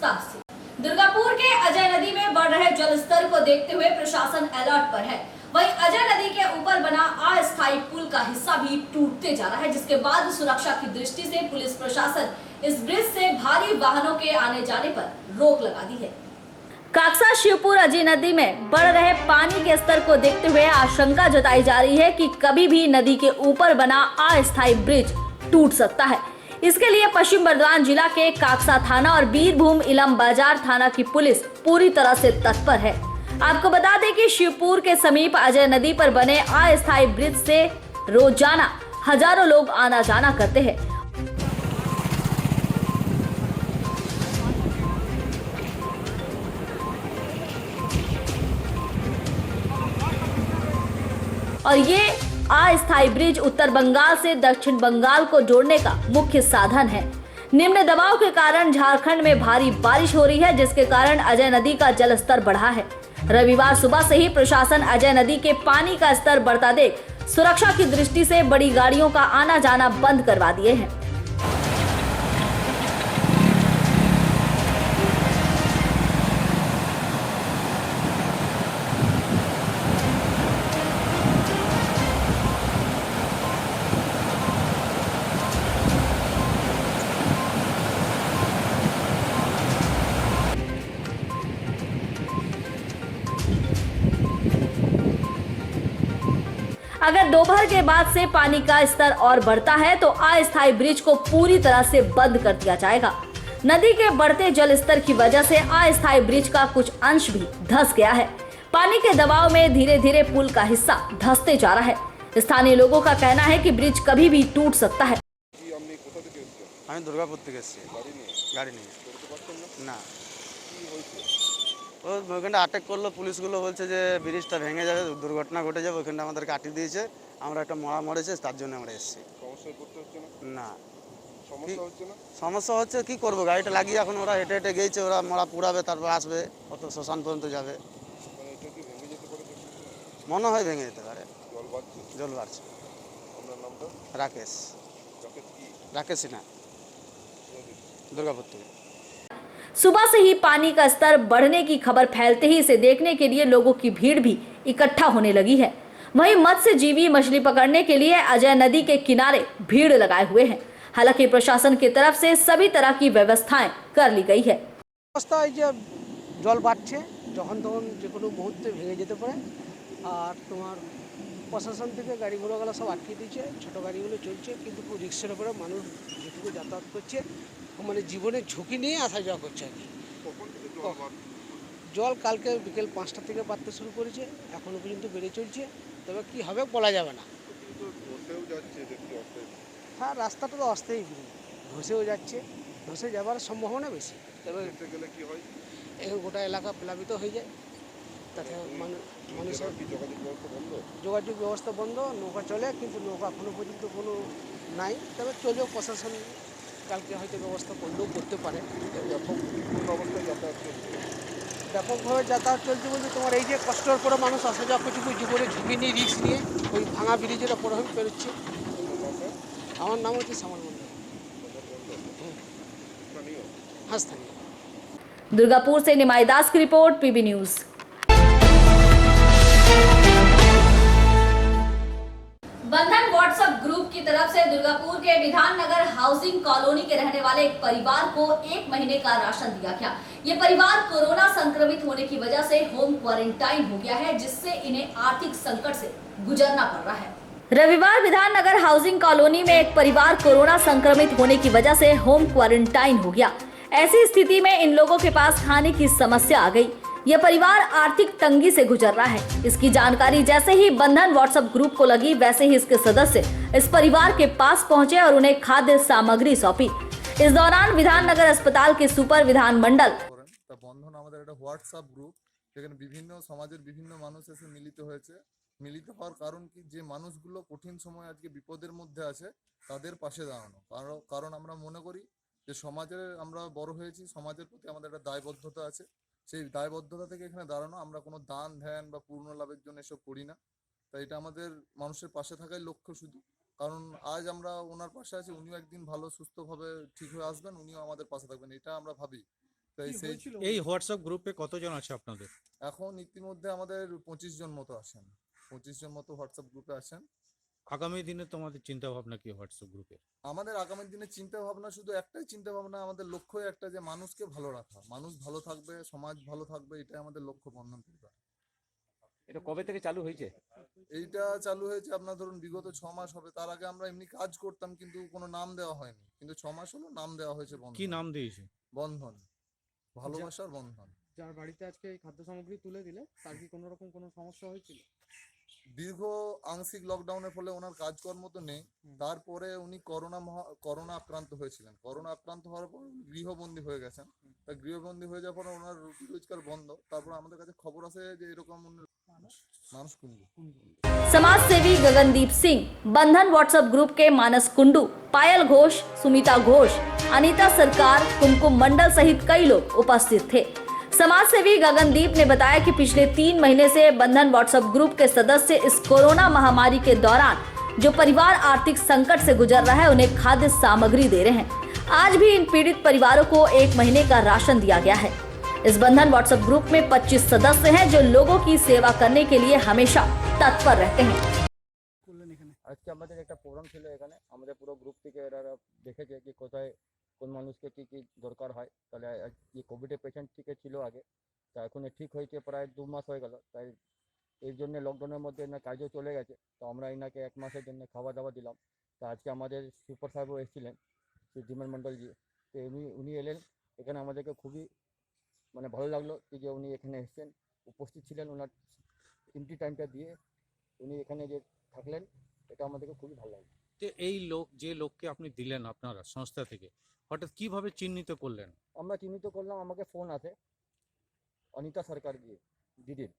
विस्तार से। दुर्गापुर के अजय नदी में बढ़ रहे जलस्तर को देखते हुए प्रशासन अलर्ट पर है। वहीं अजय नदी के ऊपर बना अस्थायी पुल का हिस्सा भी टूटते जा रहा है, जिसके बाद सुरक्षा की दृष्टि से पुलिस प्रशासन इस ब्रिज से भारी वाहनों के आने जाने पर रोक लगा दी है। काकसा शिवपुर अजय नदी में बढ़ रहे पानी के स्तर को देखते हुए आशंका जताई जा रही है कि कभी भी नदी के ऊपर बना अस्थायी ब्रिज टूट सकता है। इसके लिए पश्चिम बर्धमान जिला के काकसा थाना और बीरभूम इलम बाजार थाना की पुलिस पूरी तरह से तत्पर है। आपको बता दें कि शिवपुर के समीप अजय नदी पर बने अस्थायी ब्रिज से रोजाना हजारों लोग आना जाना करते हैं। और ये अस्थायी ब्रिज उत्तर बंगाल से दक्षिण बंगाल को जोड़ने का मुख्य साधन है। निम्न दबाव के कारण झारखंड में भारी बारिश हो रही है, जिसके कारण अजय नदी का जल स्तर बढ़ा है। रविवार सुबह से ही प्रशासन अजय नदी के पानी का स्तर बढ़ता देख सुरक्षा की दृष्टि से बड़ी गाड़ियों का आना जाना बंद करवा दिए हैं। अगर दोपहर के बाद से पानी का स्तर और बढ़ता है तो अस्थायी ब्रिज को पूरी तरह से बंद कर दिया जाएगा। नदी के बढ़ते जल स्तर की वजह से अस्थायी ब्रिज का कुछ अंश भी धंस गया है। पानी के दबाव में धीरे धीरे पुल का हिस्सा धंसते जा रहा है। स्थानीय लोगों का कहना है कि ब्रिज कभी भी टूट सकता है। दुर्गापुर गाड़ी नहीं ওইখানটা আটক করলো পুলিশগুলো, বলছে যে ব্রিজটা ভেঙে যাবে, দুর্ঘটনা ঘটে যাবে, ওইখানটা আমাদেরকে আটকে দিয়েছে। আমরা একটা মরা মরেছে, তার জন্য আমরা এসেছি। না সমস্যা হচ্ছে কি করবো, গাড়িটা লাগিয়ে এখন ওরা হেঁটে হেঁটে গিয়েছে, ওরা মরা পুড়াবে, তারপর আসবে, অত শ্মশান পর্যন্ত যাবে। মনে হয় ভেঙে যেতে পারে, জল বাড়ছে। রাকেশ সিনহা, दुर्गापुर। सुबह से ही पानी का स्तर बढ़ने की खबर फैलते ही इसे देखने के लिए लोगों की भीड़ भी इकट्ठा होने लगी है। वहीं मत्स्यजीवी मछली पकड़ने के लिए अजय नदी के किनारे भीड़ लगाए हुए हैं। हालांकि प्रशासन की तरफ से सभी तरह की व्यवस्थाएं कर ली गई है। জল বাড়ছে, যখন তখন যে কোনো মুহূর্তে ভেঙে যেতে পারে। আর তোমার প্রশাসন থেকে গাড়ি ঘোড়াগুলো সব আটকে দিয়েছে, ছোটো গাড়িগুলো চলছে, কিন্তু রিক্সার উপরে মানুষ যেটুকু যাতায়াত করছে, মানে জীবনের ঝুঁকি নিয়ে আসা যাওয়া করছে আর কি। জল কালকে বিকেল 5টা থেকে বাড়তে শুরু করেছে, এখনও পর্যন্ত বেড়ে চলছে, তবে কি হবে বলা যাবে না। হ্যাঁ, রাস্তাটা তো অস্থায়ী, ধসেও যাচ্ছে, ধসে যাওয়ার সম্ভাবনা বেশি। তবে গোটা এলাকা প্লাবিত হয়ে যায়, তাতে মানুষের যোগাযোগ ব্যবস্থা বন্ধ। নৌকা চলে, কিন্তু নৌকা এখনো পর্যন্ত কোনো নাই, তবে চলেও প্রশাসন কালকে হয়তো ব্যবস্থা করলেও করতে পারে। ব্যাপকভাবে যাতায়াত চলছে বলতে তোমার এই যে কষ্টের পরে মানুষ আসা যাওয়া করছে, জীবনে ঝুঁকি নিয়ে রিস্ক নিয়ে ওই ভাঙা ব্রিজের ওপরে হয়ে পেরোচ্ছে। আমার নাম হচ্ছে সামল মন্ডল। हाँ, स्थानीय। दुर्गापुर से निमाई दास की रिपोर्ट, पीबी न्यूज। बंधन व्हाट्सएप ग्रुप की तरफ से दुर्गापुर के विधाननगर हाउसिंग कॉलोनी के रहने वाले एक परिवार को 1 महीने का राशन दिया गया। ये परिवार कोरोना संक्रमित होने की वजह से होम क्वारंटाइन हो गया है, जिससे इन्हें आर्थिक संकट से गुजरना पड़ रहा है। रविवार विधाननगर हाउसिंग कॉलोनी में एक परिवार कोरोना संक्रमित होने की वजह से होम क्वारंटाइन हो गया। ऐसी स्थिति में इन लोगों के पास खाने की समस्या आ गई। यह परिवार आर्थिक तंगी से गुजर रहा है। इसकी जानकारी जैसे ही बंधन व्हाट्सएप ग्रुप को लगी, वैसे ही इसके सदस्य इस परिवार के पास पहुंचे और उन्हें खाद्य सामग्री सौंपी। इस दौरान विधाननगर अस्पताल के सुपर विधान मंडल बंधन আমাদের একটা হোয়াটসঅ্যাপ গ্রুপ, যেখানে বিভিন্ন সমাজের বিভিন্ন মানুষ এসে মিলিত হয়েছে। মিলিত হওয়ার কারণ কি, যে মানুষগুলো কঠিন সময় আজকে বিপদের মধ্যে আছে তাদের পাশে দাঁড়ানো। কারণ আমরা মনে করি যে সমাজের আমরা বড় হয়েছি, সমাজের প্রতি আমাদের একটা দায়বদ্ধতা আছে। সেই দায়বদ্ধতা থেকে এখানে দাঁড়ানো। আমরা কোনো দান ধ্যান বা পূর্ণ লাভের জন্য এসব করি না। তাই এটা আমাদের মানুষের পাশে থাকাই লক্ষ্য শুধু। কারণ আজ আমরা ওনার পাশে আছি, উনিও একদিন ভালো সুস্থভাবে ঠিক হয়ে আসবেন, উনিও আমাদের পাশে থাকবেন, এটা আমরা ভাবি। তাই সেই এই হোয়াটসঅ্যাপ গ্রুপে কতজন আছে আপনাদের? এখন ইতিমধ্যে আমাদের 25 জন মতো আছেন, 25 জন মতো হোয়াটসঅ্যাপ গ্রুপে আছেন। আগামী দিনে তোমাদের চিন্তা ভাবনা কি হোয়াটসঅ্যাপ গ্রুপে? আমাদের আগামী দিনে চিন্তা ভাবনা শুধু একটাই চিন্তা ভাবনা, আমাদের লক্ষ্যই একটা, যে মানুষকে ভালো রাখা, মানুষ ভালো থাকবে, সমাজ ভালো থাকবে, এটাই আমাদের লক্ষ্য বন্ধন পরিবার। এটা কবে থেকে চালু হয়েছে? এইটা চালু হয়েছে আপনার ধরুন বিগত 6 মাস হবে। তার আগে আমরা এমনি কাজ করতাম কিন্তু কোনো নাম দেওয়া হয়নি, কিন্তু 6 মাস হলো নাম দেওয়া হয়েছে বন্ধন। কি নাম দিয়েছে? বন্ধন, ভালোবাসার বন্ধন। যার বাড়িতে আজকে এই খাদ্য সামগ্রী তুলে দিলে তার কি কোনো রকম কোনো সমস্যা হয়েছিল? দীর্ঘ আংশিক লকডাউনের ফলে ওনার কাজকর্ম তো নেই। তারপরে উনি করোনা আক্রান্ত হয়েছিলেন। করোনা আক্রান্ত হওয়ার পর উনি গৃহবন্দী হয়ে গেছেন। তা গৃহবন্দী হয়ে যাওয়ার পর ওনার রুটি রোজগার বন্ধ। তারপর আমাদের কাছে খবর আসে যে এরকম মানুষ কুণ্ডু। समाज सेवी गगनदीप सिंह, बंधन व्हाट्सएप ग्रुप के मानस कुंडू, पायल घोष, सुमिता घोष, अनीता सरकार, कुमकुम मंडल सहित कई लोग उपस्थित थे। समाज सेवी गगनदीप ने बताया कि पिछले 3 महीने से बंधन व्हाट्सएप ग्रुप के सदस्य इस कोरोना महामारी के दौरान जो परिवार आर्थिक संकट से गुजर रहा है उन्हें खाद्य सामग्री दे रहे हैं। आज भी इन पीड़ित परिवारों को 1 महीने का राशन दिया गया है। इस बंधन व्हाट्सएप ग्रुप में 25 सदस्य हैं जो लोगों की सेवा करने के लिए हमेशा तत्पर रहते हैं। আজকে আমাদের একটা প্রোগ্রাম ছিল এখানে, আমাদের পুরো গ্রুপ থেকে এরা দেখেছে যে কোথায় কোন মানুষকে কি কি দরকার হয়। তাহলে এই কোভিডের পেশেন্ট থেকে ছিল আগে, তা এখন ঠিক হয়েছে প্রায় 2 মাস হয়ে গেল। তাই এই জন্য লকডাউনের মধ্যে এনার কাজও চলে গেছে, তো আমরা এনাকে 1 মাসের জন্য খাওয়া দাওয়া দিলাম। তা আজকে আমাদের সুপার সাহেবও এসেছিলেন, শ্রী ধীমান মণ্ডলজি। তো উনি এলেন এখানে, আমাদেরকে খুবই মানে ভালো লাগলো কি যে উনি এখানে এসেছেন, উপস্থিত ছিলেন, ওনার কিমতি টাইমটা দিয়ে উনি এখানে যে থাকলেন, এটা আমাদেরকে খুবই ভালো লাগলো। যে এই লোক, যে লোককে আপনি দিলেন আপনারা সংস্থা থেকে, হঠাৎ কিভাবে চিহ্নিত করলেন? আমরা চিহ্নিত করলাম, আমাকে ফোন আসে অনিতা সরকার দিদির,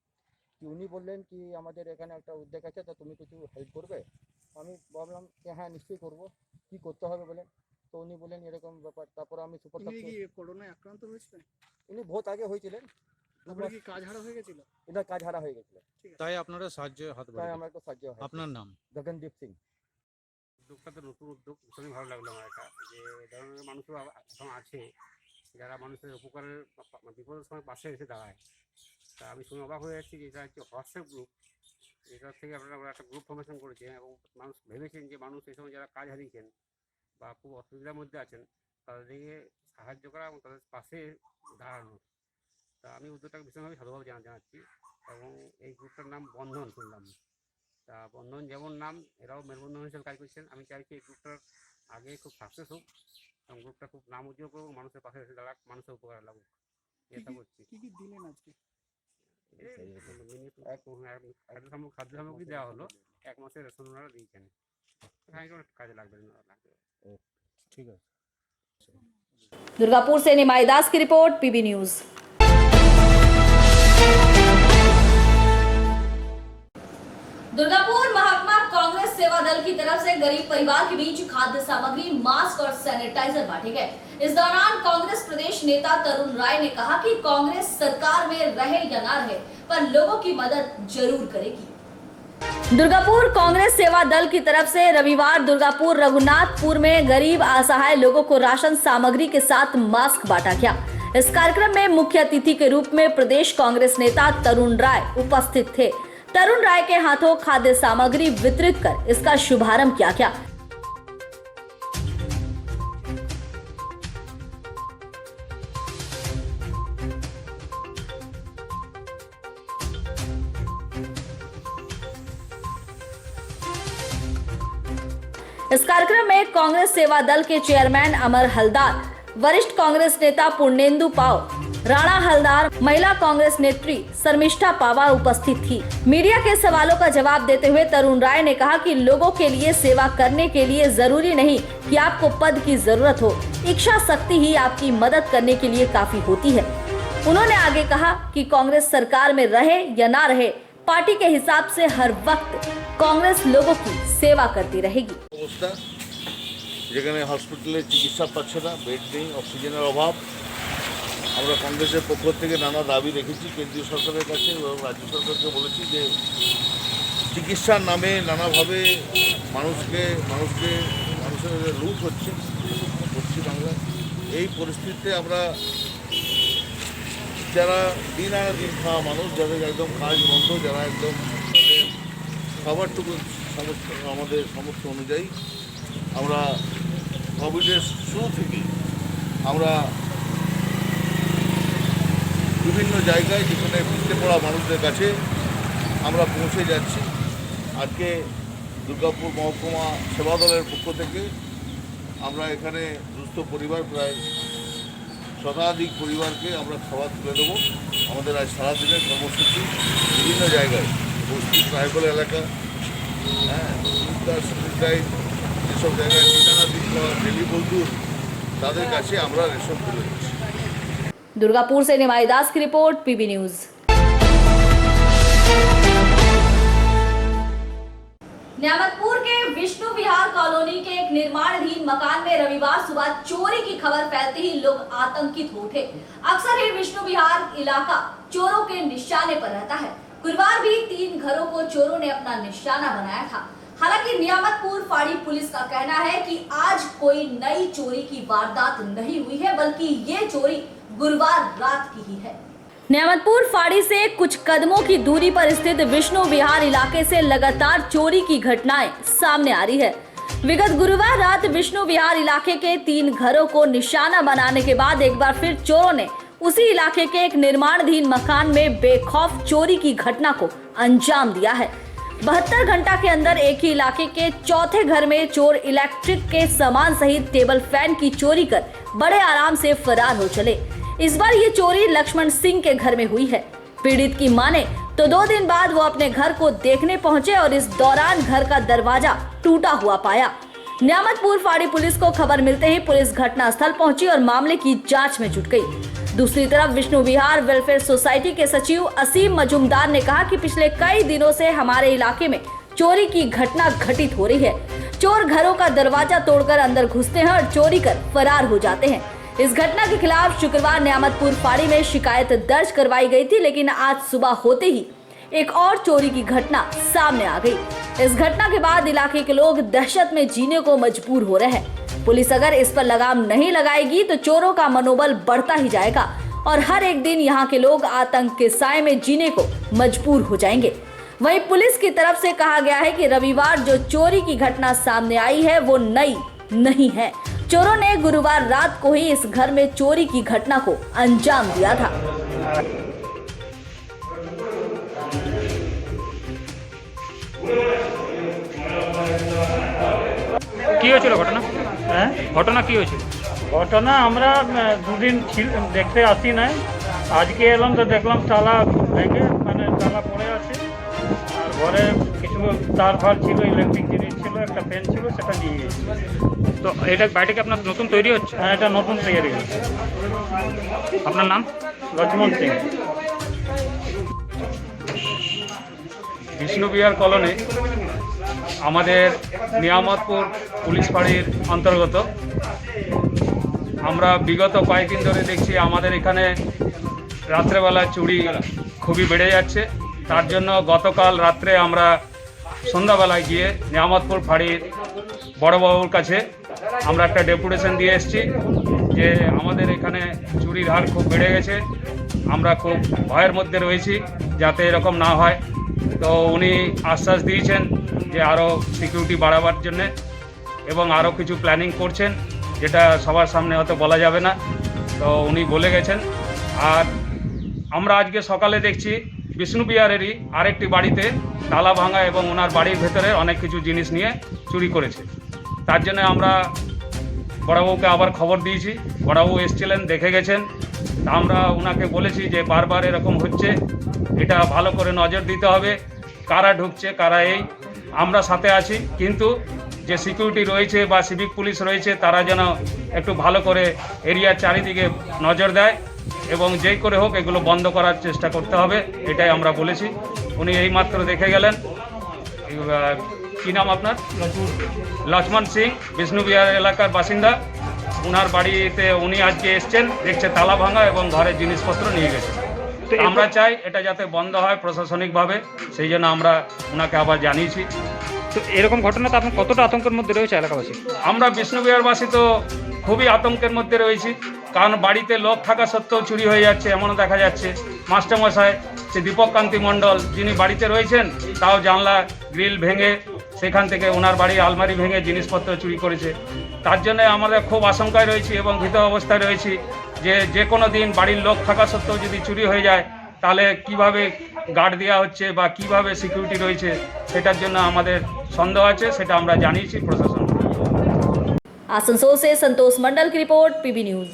কি উনি বললেন কি আমাদের এখানে একটা উদ্যোগ আছে, তো তুমি কিছু হেল্প করবে। আমি ভাবলাম যে হ্যাঁ নিশ্চয়ই করবো, কি করতে হবে বলেন। তো উনি বললেন এরকম ব্যাপার। তারপর আমি সুপার করোনায় আক্রান্ত হয়েছিলেন? উনি বহুত আগে হয়েছিলেন, তারপরে কি কাজ হারা হয়ে গেছিল? এনার কাজ হারা হয়ে গেছিল, তাই আপনারা সাহায্যের হাত তাই বাড়িয়েছেন। আমার একটু সাহায্য হয়। আপনার নাম? গগনদীপ সিং। উদ্যোগটা তো নতুন উদ্যোগ, ভীষণই ভালো লাগলো আমার। এটা যে ধরনের মানুষও এখন আছে যারা মানুষের উপকারের বিপদের সময় পাশে এসে দাঁড়ায়। তা আমি শুনে অবাক হয়ে যাচ্ছি যে এটা হচ্ছে হোয়াটসঅ্যাপ গ্রুপ। এটা থেকে আপনারা একটা গ্রুপ ফর্মেশন করেছেন এবং মানুষ ভেবেছেন যে মানুষ এই সময় যারা কাজ হারিয়েছেন বা খুব অসুবিধার মধ্যে আছেন তাদেরকে সাহায্য করা এবং তাদের পাশে দাঁড়ানো। তা আমি উদ্যোগটাকে ভীষণভাবে সাধুভাবে জানাচ্ছি। এবং এই গ্রুপটার নাম বন্ধন শুনলাম। তা বন্ধন যেমন নাম, এরাও মেলবন্ধন হিসেবে কাজ করছেন। আমি চাইছি এই গ্রুপটার আগে খুব সাকসেস হোক এবং গ্রুপটা খুব নাম উজ্জ্বল করুক, মানুষের পাশে এসে দাঁড়াক, মানুষের উপকার লাগুক, এটা করছি। কি কি দিলেন আজকে? খাদ্য সামগ্রী দেওয়া হলো, 1 মাসের রেশন ওনারা দিয়েছেন। হ্যাঁ, এটা কাজে লাগবে। ঠিক আছে। दुर्गापुर से निमाई दास की रिपोर्ट, पीबी न्यूज। दुर्गापुर महात्मा कांग्रेस सेवा दल की तरफ से गरीब परिवार के बीच खाद्य सामग्री, मास्क और सैनिटाइजर बांटे गए। इस दौरान कांग्रेस प्रदेश नेता तरुण राय ने कहा कि कांग्रेस सरकार में रहे या ना रहे पर लोगों की मदद जरूर करेगी। दुर्गापुर कांग्रेस सेवा दल की तरफ से रविवार दुर्गापुर रघुनाथपुर में गरीब असहाय लोगों को राशन सामग्री के साथ मास्क बांटा गया। इस कार्यक्रम में मुख्य अतिथि के रूप में प्रदेश कांग्रेस नेता तरुण राय उपस्थित थे। तरुण राय के हाथों खाद्य सामग्री वितरित कर इसका शुभारंभ किया गया। इस कार्यक्रम में कांग्रेस सेवा दल के चेयरमैन अमर हलदार, वरिष्ठ कांग्रेस नेता पूर्णेंदु पाव, राणा हलदार, महिला कांग्रेस नेत्री शर्मिष्ठा पावा उपस्थित थी। मीडिया के सवालों का जवाब देते हुए तरुण राय ने कहा कि लोगों के लिए सेवा करने के लिए जरूरी नहीं कि आपको पद की जरूरत हो, इच्छा शक्ति ही आपकी मदद करने के लिए काफी होती है। उन्होंने आगे कहा कि कांग्रेस सरकार में रहे या ना रहे, पार्टी के हिसाब से हर वक्त कांग्रेस लोगों की सेवा करती रहेगी। অবস্থা যেখানে হসপিটালে চিকিৎসা পাচ্ছে না, বেড নেই, অক্সিজেনের অভাব। আমরা কংগ্রেসের পক্ষ থেকে নানা দাবি রেখেছি কেন্দ্রীয় সরকারের কাছে এবং রাজ্য সরকারকে বলেছি যে চিকিৎসার নামে নানাভাবে মানুষের লুট হচ্ছে পশ্চিম বাংলায়। এই পরিস্থিতিতে আমরা যারা দিন আনা দিন খাওয়া মানুষ, যাদের একদম কাজ বন্ধ, যারা একদম তাদের খাবারটুকু আমাদের সমস্যা অনুযায়ী আমরা কোভিডের শুরু থেকে আমরা বিভিন্ন জায়গায় যেখানে পিছিয়ে পড়া মানুষদের কাছে আমরা পৌঁছে যাচ্ছি। আজকে দুর্গাপুর মহকুমা সেবা দলের পক্ষ থেকে আমরা এখানে দুস্থ পরিবার প্রায় শতাধিক পরিবারকে আমরা খাবার তুলে দেবো। আমাদের আজ সারাদিনের কর্মসূচি বিভিন্ন জায়গায়, বস্তি ট্রাইবাল এলাকা, যেসব জায়গায় ঠিকানা দিন ডেলি মজদুর, তাদের কাছে আমরা রেশন তুলে দিচ্ছি। दुर्गापुर से निमाई दास की रिपोर्ट, पीबी न्यूज। न्यामतपुर के विष्णु विहार कॉलोनी के एक निर्माणाधीन मकान में रविवार सुबह चोरी की खबर फैलते ही लोग आतंकित हो उठे। अक्सर ही विष्णु विहार इलाका चोरों के निशाने पर रहता है। गुरुवार भी 3 घरों को चोरों ने अपना निशाना बनाया था। हालांकि नियामतपुर फाड़ी पुलिस का कहना है कि आज कोई नई चोरी की वारदात नहीं हुई है, बल्कि ये चोरी गुरुवार रात की ही है। नियामतपुर फाड़ी से कुछ कदमों की दूरी पर स्थित विष्णु विहार इलाके से लगातार चोरी की घटनाएं सामने आ रही है। विगत गुरुवार रात विष्णु विहार इलाके के 3 घरों को निशाना बनाने के बाद एक बार फिर चोरों ने उसी इलाके के एक निर्माणाधीन मकान में बेखौफ चोरी की घटना को अंजाम दिया है। 72 घंटा के अंदर एक ही इलाके के चौथे घर में चोर इलेक्ट्रिक के सामान सहित टेबल फैन की चोरी कर बड़े आराम से फरार हो चले। इस बार ये चोरी लक्ष्मण सिंह के घर में हुई है। पीड़ित की माने तो 2 दिन बाद वो अपने घर को देखने पहुंचे और इस दौरान घर का दरवाजा टूटा हुआ पाया। नियामतपुर फाड़ी पुलिस को खबर मिलते ही पुलिस घटनास्थल पहुंची और मामले की जांच में जुट गई। दूसरी तरफ विष्णु विहार वेलफेयर सोसाइटी के सचिव असीम मजूमदार ने कहा कि पिछले कई दिनों से हमारे इलाके में चोरी की घटना घटित हो रही है। चोर घरों का दरवाजा तोड़कर अंदर घुसते हैं और चोरी कर फरार हो जाते हैं। इस घटना के खिलाफ शुक्रवार नियामतपुर फाड़ी में शिकायत दर्ज करवाई गई थी, लेकिन आज सुबह होते ही एक और चोरी की घटना सामने आ गई। इस घटना के बाद इलाके के लोग दहशत में जीने को मजबूर हो रहे हैं। पुलिस अगर इस पर लगाम नहीं लगाएगी तो चोरों का मनोबल बढ़ता ही जाएगा और हर एक दिन यहाँ के लोग आतंक के साए में जीने को मजबूर हो जाएंगे। वहीं पुलिस की तरफ से कहा गया है कि रविवार जो चोरी की घटना सामने आई है वो नई नहीं है। चोरों ने गुरुवार रात को ही इस घर में चोरी की घटना को अंजाम दिया था। কি হয়েছিল ঘটনা? ঘটনা কি হয়েছিল? ঘটনা আমরা দুদিন দেখতে আসি নাই, আজকে এলাম তো দেখলাম তালা ভেঙে, মানে তালা পড়ে আছে আর ঘরে কিছু তার ফার ছিল, ইলেকট্রিক জিনিস ছিল, একটা ফ্যান ছিল, সেটা নিয়ে গেছে। তো এটা বাড়িটা কি আপনার নতুন তৈরি হচ্ছে? হ্যাঁ, এটা নতুন তৈরি হচ্ছে। আপনার নাম? লক্ষ্মণ সিং। বিষ্ণু বিহার কলোনি আমাদের নিয়ামতপুর পুলিশ ফাঁড়ির অন্তর্গত। আমরা বিগত কয়েকদিন ধরে দেখছি আমাদের এখানে রাত্রেবেলা চুরি খুবই বেড়ে যাচ্ছে। তার জন্য গতকাল রাত্রে আমরা সন্ধ্যাবেলায় গিয়ে নিয়ামতপুর ফাঁড়ির বড়বাবুর কাছে আমরা একটা ডেপুটেশন দিয়ে এসেছি যে আমাদের এখানে চুরির হার খুব বেড়ে গেছে, আমরা খুব ভয়ের মধ্যে রয়েছি যাতে এরকম না হয়। তো উনি আশ্বাস দিয়েছেন যে আরও সিকিউরিটি বাড়াবার জন্যে এবং আরও কিছু প্ল্যানিং করছেন, যেটা সবার সামনে হয়তো বলা যাবে না। তো উনি বলে গেছেন। আর আমরা আজকে সকালে দেখছি বিষ্ণু বিহারেরই আরেকটি বাড়িতে তালা ভাঙা এবং ওনার বাড়ির ভেতরে অনেক কিছু জিনিস নিয়ে চুরি করেছে। তার জন্য আমরা বড়বাবুকে আবার খবর দিয়েছি, বড়বাবু এসেছিলেন, দেখে গেছেন। আমরা ওনাকে বলেছি যে বারবার এরকম হচ্ছে, এটা ভালো করে নজর দিতে হবে, কারা ঢুকছে কারা এই। আমরা সাথে আছি, কিন্তু যে সিকিউরিটি রয়েছে বা সিভিক পুলিশ রয়েছে তারা যেন একটু ভালো করে এরিয়ার চারিদিকে নজর দেয় এবং যেই করে হোক এগুলো বন্ধ করার চেষ্টা করতে হবে, এটাই আমরা বলেছি। উনি এইমাত্র দেখে গেলেন। কী নাম আপনার? লক্ষ্মণ সিং, বিষ্ণু বিহার এলাকার বাসিন্দা। ওনার বাড়িতে উনি আজকে এসছেন, দেখছে তালা ভাঙা এবং ঘরের জিনিসপত্র নিয়ে গেছে। আমরা চাই এটা যাতে বন্ধ হয় প্রশাসনিকভাবে, সেই জন্য আমরা ওনাকে আবার জানিয়েছি। তো এরকম ঘটনাতে আপনি কতটা আতঙ্কের মধ্যে রয়েছে এলাকাবাসী? আমরা বিষ্ণু বিহারবাসী তো খুবই আতঙ্কের মধ্যে রয়েছি, কারণ বাড়িতে লোক থাকা সত্ত্বেও চুরি হয়ে যাচ্ছে, এমনও দেখা যাচ্ছে। মাস্টারমশাই সে দীপক কান্তি মণ্ডল যিনি বাড়িতে রয়েছেন, তাও জানলা গ্রিল ভেঙে সেখান থেকে ওনার বাড়ির আলমারি ভেঙে জিনিসপত্র চুরি করেছে। তার জন্য আমাদের খুব আশঙ্কায় রয়েছি এবং ভীত অবস্থায় রয়েছি যে কোনো দিন বাড়ির লোক থাকা সত্ত্বেও যদি চুরি হয়ে যায় তাহলে কিভাবে গার্ড দেওয়া হচ্ছে বা কিভাবে সিকিউরিটি রয়েছে, সেটার জন্য আমাদের সন্দেহ আছে। সেটা আমরা জানিয়েছি প্রশাসন। आसनसोल से संतोष मंडल की रिपोर्ट, पीबी न्यूज।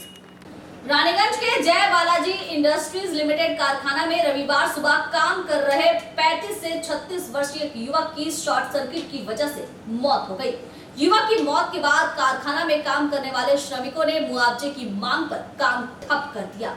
रानीगंज के जय बालाजी इंडस्ट्रीज लिमिटेड कारखाना में रविवार सुबह काम कर रहे 35 से 36 वर्षीय युवक की शॉर्ट सर्किट की वजह से मौत हो गई। युवक की मौत के बाद कारखाना में काम करने वाले श्रमिकों ने मुआवजे की मांग पर काम ठप कर दिया।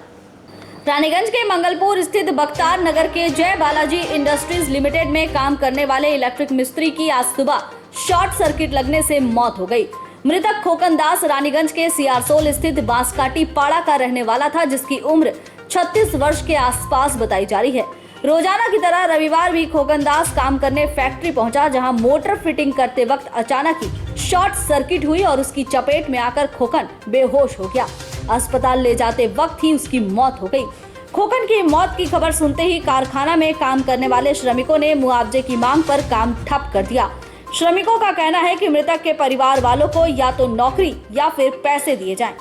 रानीगंज के मंगलपुर स्थित बख्तार नगर के जय बालाजी इंडस्ट्रीज लिमिटेड में काम करने वाले इलेक्ट्रिक मिस्त्री की आज सुबह शॉर्ट सर्किट लगने से मौत हो गई। मृतक खोकन दास रानीगंज के सियारसोल स्थित बांसकाटी पाड़ा का रहने वाला था, जिसकी उम्र 36 वर्ष के आसपास बताई जा रही है। रोजाना की तरह रविवार भी खोकन दास काम करने फैक्ट्री पहुंचा, जहां मोटर फिटिंग करते वक्त अचानक ही शॉर्ट सर्किट हुई और उसकी चपेट में आकर खोकन बेहोश हो गया। अस्पताल ले जाते वक्त ही उसकी मौत हो गई। खोकन की मौत की खबर सुनते ही कारखाना में काम करने वाले श्रमिकों ने मुआवजे की मांग पर काम ठप कर दिया। श्रमिकों का कहना है कि मृतक के परिवार वालों को या तो नौकरी या फिर पैसे दिए जाएं।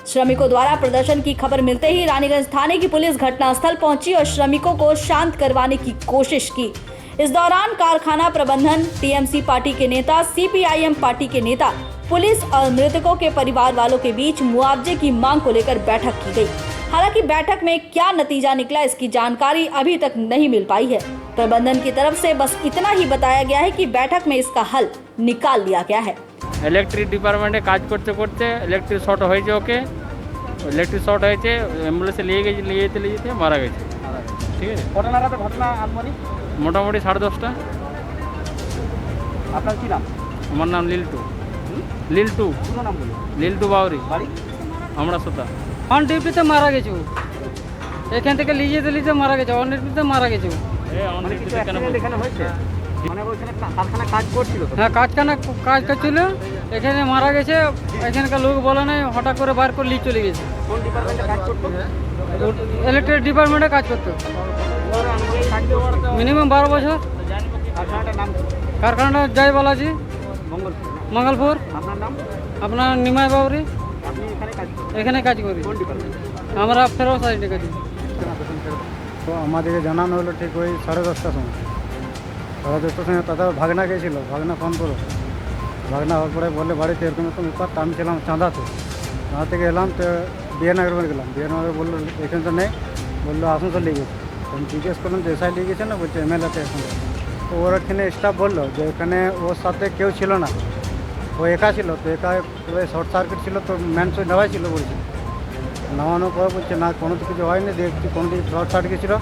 श्रमिकों द्वारा प्रदर्शन की खबर मिलते ही रानीगंज थाने की पुलिस घटनास्थल पहुंची और श्रमिकों को शांत करवाने की कोशिश की। इस दौरान कारखाना प्रबंधन, टीएमसी पार्टी के नेता, सीपीआईएम पार्टी के नेता, पुलिस और मृतकों के परिवार वालों के बीच मुआवजे की मांग को लेकर बैठक की गई। हालांकि बैठक में क्या नतीजा निकला इसकी जानकारी अभी तक नहीं मिल पाई है। प्रबंधन की तरफ से बस इतना ही बताया गया है कि बैठक में इसका हल निकाल लिया गया है। ইলেকট্রিক ডিপার্টমেন্টে কাজ করতে করতে ইলেকট্রিক শর্ট হয়েছে, ওকে ইলেকট্রিক শর্ট হয়েছে, অ্যাম্বুলেন্সে নিয়ে যেতে মারা গেছে। ঠিক আছে, কটা নাগাদ ঘটনা আনুমানিক? মোটামুটি 10:30টা। আপনার কি নাম? আমার নাম লিল্টু। পুরো নাম বলুন। লিল্টু বাউরি। বাড়ি? আমরা শ্রোতা। অন ডিউটিতে মারা গেছে, এখান থেকে লিজে মারা গেছে, অন ডিউটিতে মারা গেছে। এখানে হয়েছে মানে ওইখানে কারখানা কাজ করছিল? হ্যাঁ, কাজ করছিল, এখানে মারা গেছে। এখানকার লোক বলে নাই, হঠাৎ করে বার করে নিয়ে চলে গেছে। কোন ডিপার্টমেন্টে কাজ করতো? ইলেকট্রিক ডিপার্টমেন্টে কাজ করতো। মিনিমাম 12 বছর। কারখানাটার নাম? কারখানাটা জয় বালাজি, মঙ্গলপুর। আপনার নাম? আপনার নিমাই বাউরি। আপনি এখানে কাজ করি? কোন ডিপার্টমেন্ট? আমরা ফেরত সাইডে কাজ। তো আমাদেরকে জানানো হলো ঠিক ওই 10:30টার সময়। 10:30টার সময় দাদা ভাগনা গেছিল, ভাগনা ফোন করো। ভাগনা হওয়ার পরে বললে বাড়িতে এরকম এরকম ব্যাপার। আমি ছিলাম চাঁদাতে থেকে এলাম, তো বিয়ানগর গেলাম। বিয়ানগর বললো এখানে তো নেই, বললো আসানসোল নিয়ে গেছে। আমি জিজ্ঞেস করলাম যে এসআই নিয়ে গেছে না, বলছে এমএলএতে এখন। তো ওর এখানে স্টাফ বললো যে এখানে ওর সাথে কেউ ছিল না, ও একা ছিল। তো একা শর্ট সার্কিট ছিল, তো ম্যান সুইচ নেওয়াই ছিল বলছে। নামানোর পর বলছে না কোনো তো কিছু হয়নি, দেখছি কোনো দিকে শর্ট সার্কিট ছিল,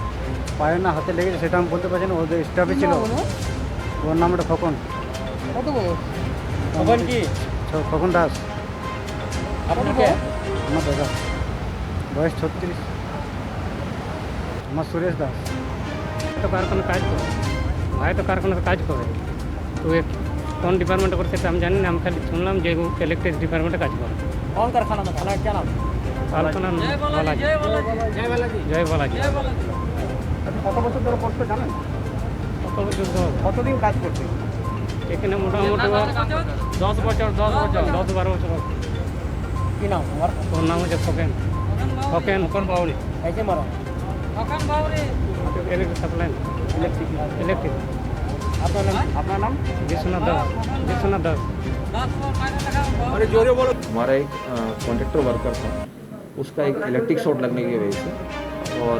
পায়ে না হাতে লেগেছে, সেটা আমি বলতে পারছি না। ওদের স্টাফে ছিল, ওর নামটা খোকন। খোকন কি? খোকন দাস। আমার দাদা বয়স 36। আমার সুরেশ দাস। তো কারখানা কাজ করে, ভাই তো কারখানাতে কাজ করে। তো কোন ডিপার্টমেন্টে করে সেটা আমি জানি না, আমি খালি শুনলাম যে ইলেকট্রিক ডিপার্টমেন্টে কাজ করে। কোন কারখানা में खाना क्या नाम? কারখানা জয় বালাজি। কত বছর ধরে করতে জানেন? কত বছর ধরে? কতদিন কাজ করতে এখানে? মোটামুটি 10 বছর, 10-12 বছর। কি নাম তোমার? ওর নাম হচ্ছে খোকন বাউরি। कैसे मारा? Khokon Bauri. Electric supply, electric. আপনার নাম? বিশ্বনাথ দাস। हमारा एक कॉन्ट्रैक्टर वर्कर था, उसका एक इलेक्ट्रिक शॉर्ट लगने की वजह से और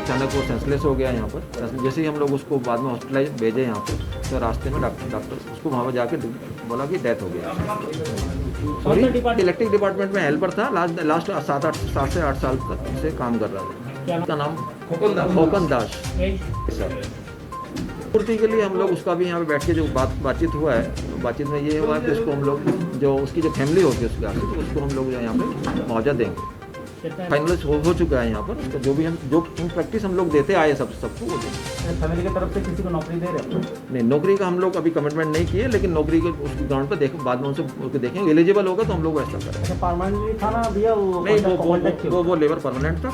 अचानक वो सेंसलेस हो गया यहाँ पर। जैसे ही हम लोग उसको बाद में हॉस्पिटलाइज भेजे यहाँ पर, तो रास्ते में डॉक्टर उसको वहाँ पर जाके बोला कि डेथ हो गया। सॉरी, इलेक्ट्रिक डिपार्टमेंट में हेल्पर था, लास्ट 7 से 8 साल तक से काम कर रहा था। उसका नाम खोकन दास सर। पूर्ति के लिए हम लोग उसका भी यहाँ पे बैठ के जो बातचीत हुआ है, बातचीत में ये हुआ है कि उसको हम लोग जो उसकी जो फैमिली होती है उसके आगे, तो उसको हम लोग यहाँ पे मुआवजा देंगे। फाइनलाइज हो चुका है यहाँ पर। तो जो भी हम जो इन प्रैक्टिस हम लोग देते आए सबको वो देते। फैमिली की तरफ से किसी को नौकरी दे रहे हैं? नहीं, नौकरी का हम लोग अभी कमिटमेंट नहीं किए, लेकिन नौकरी के उसकी ग्राउंड पर देख बाद में उनसे देखेंगे, एलिजिबल होगा तो हम लोग वैसा करेंगे। परमानेंटली था ना भैया वो? नहीं, वो लेबर परमानेंट था,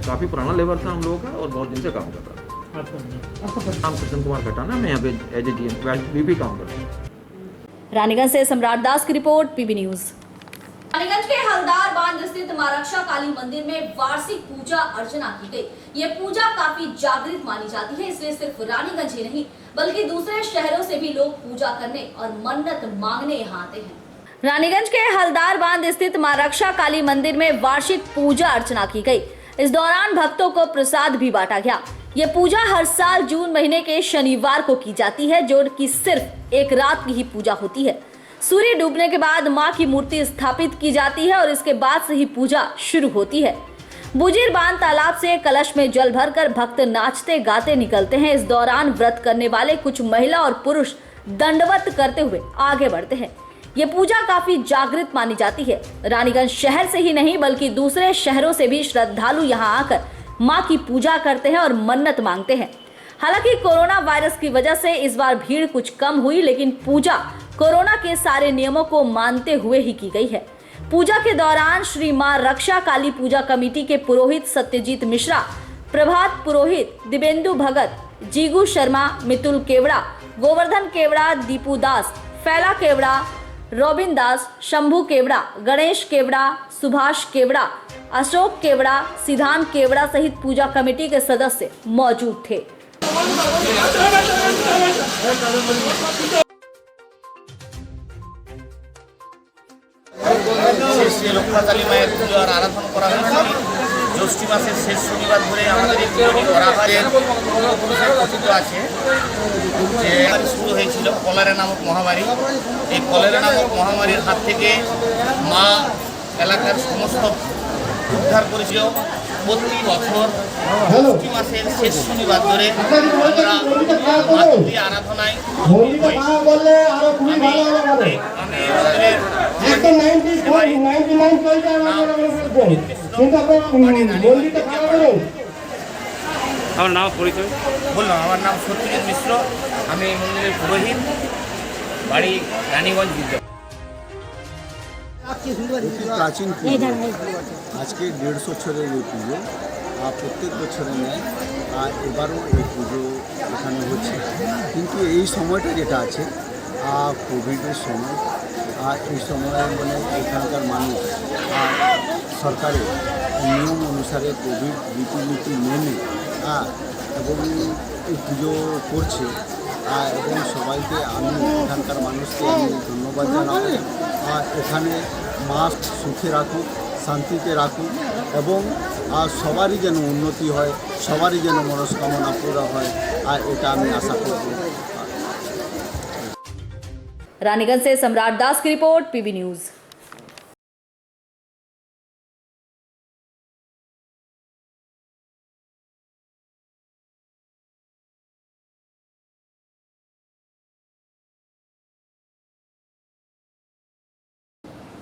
काफ़ी पुराना लेबर था हम लोगों का और बहुत दिन से काम कर रहा था। नाम कृष्ण कुमार खटाना, मैं यहाँ पे एज ए वीपी काम कर रहा हूँ। रानीगंज से सम्राट दास की रिपोर्ट, पीबी न्यूज। रानीगंज के हलदार बांध स्थित मां रक्षा काली मंदिर में वार्षिक पूजा अर्चना की गई। ये पूजा काफी जागृत मानी जाती है, इसलिए सिर्फ रानीगंज ही नहीं बल्कि दूसरे शहरों से भी लोग पूजा करने और मन्नत मांगने यहाँ आते हैं। रानीगंज के हलदार बांध स्थित मां रक्षा काली मंदिर में वार्षिक पूजा अर्चना की गई। इस दौरान भक्तों को प्रसाद भी बांटा गया। ये पूजा हर साल जून महीने के शनिवार को की जाती है, जो कि सिर्फ एक रात की ही पूजा होती है। सूर्य डूबने के बाद मां की मूर्ति स्थापित की जाती है और इसके बाद से ही पूजा शुरू होती है। बुजीर बांध तालाब से कलश में जल भरकर भक्त नाचते गाते निकलते हैं। इस दौरान व्रत करने वाले कुछ महिला और पुरुष दंडवत करते हुए आगे बढ़ते हैं। ये पूजा काफी जागृत मानी जाती है। रानीगंज शहर से ही नहीं बल्कि दूसरे शहरों से भी श्रद्धालु यहाँ आकर मां की पूजा करते हैं और मन्नत मांगते हैं। हालांकि कोरोना वायरस की वजह से इस बार भीड़ कुछ कम हुई, लेकिन पूजा कोरोना के सारे नियमों को मानते हुए ही की गई है। पूजा के दौरान श्री मां रक्षा काली पूजा कमेटी के पुरोहित सत्यजीत मिश्रा, प्रभात पुरोहित, दिवेंदु भगत, जीगू शर्मा, मितुल केवड़ा, गोवर्धन केवड़ा, दीपू दास, फैला केवड़ा, रोबिन दास, शंभू केवड़ा, गणेश केवड़ा, सुभाष केवड़ा, अशोक केवड़ा, सिद्धांत केवड़ा सहित पूजा कमेटी के सदस्य मौजूद थे। রক্ষাকালী মায়ের পুজো আর আরাধনা করা হয়েছে। জ্যৈষ্ঠ মাসের শেষ শনিবার ধরে আমাদের এই পুজোটি করা হয়। পূর্বপুরুষের কথিত আছে যে শুরু হয়েছিল কলেরা নামক মহামারী। এই কলেরা নামক মহামারীর হাত থেকে মা এলাকার সমস্ত উদ্ধার করেছিল। প্রতি বছর জ্যৈষ্ঠ মাসের শেষ শনিবার ধরে আমরা মাতৃ আরাধনায় আমার নাম পরিচয় বললাম। আমার নাম সত্যজিৎ মিশ্র, আমি এই মন্দিরের পুরোহিত, বাড়ি রানীগঞ্জ বিদ্যা। প্রাচীন পুজো আজকে 150 বছরের এই পুজো প্রত্যেক বছরে নেয়। আর এবারও এই পুজো এখানে হচ্ছে, কিন্তু এই সময়টা যেটা আছে কোভিডের সময়, এই সময় মানে এখানকার মানুষ সরকারের নিয়ম অনুসারে কোভিড রীতিনীতি মেনে এবং এই পুজো করছে। এবং সবাইকে আমি এখানকার মানুষকে আমি ধন্যবাদ জানাবো। এখানে মাস্ক সুখে রাখুক, শান্তিতে রাখুক এবং সবারই যেন উন্নতি হয়, সবারই যেন মনস্কামনা পুরা হয়, এটা আমি আশা করব। रानीगंज से सम्राट दास की रिपोर्ट, PB news.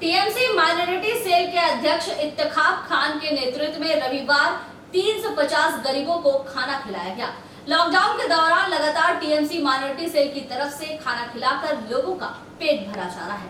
TMC minority cell के अध्यक्ष इत्तेखाब खान के नेतृत्व में रविवार 350 गरीबों को खाना खिलाया गया। लॉकडाउन के दौरान लगातार टीएमसी माइनॉरिटी सेल की तरफ से खाना खिलाकर लोगों का पेट भरा जा रहा है।